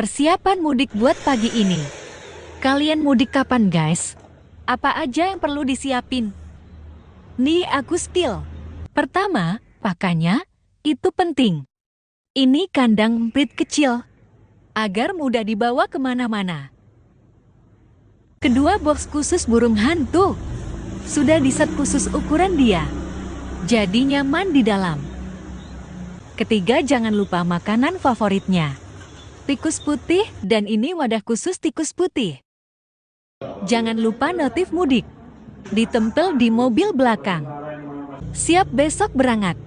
Persiapan mudik buat pagi ini. Kalian mudik kapan, guys? Apa aja yang perlu disiapin? Nih aku spill. Pertama, pakannya itu penting. Ini kandang emprit kecil, agar mudah dibawa kemana-mana. Kedua, box khusus burung hantu. Sudah diset khusus ukuran dia, jadi nyaman di dalam. Ketiga, jangan lupa makanan favoritnya. Tikus putih, dan ini wadah khusus tikus putih. Jangan lupa notif mudik. Ditempel di mobil belakang. Siap besok berangkat.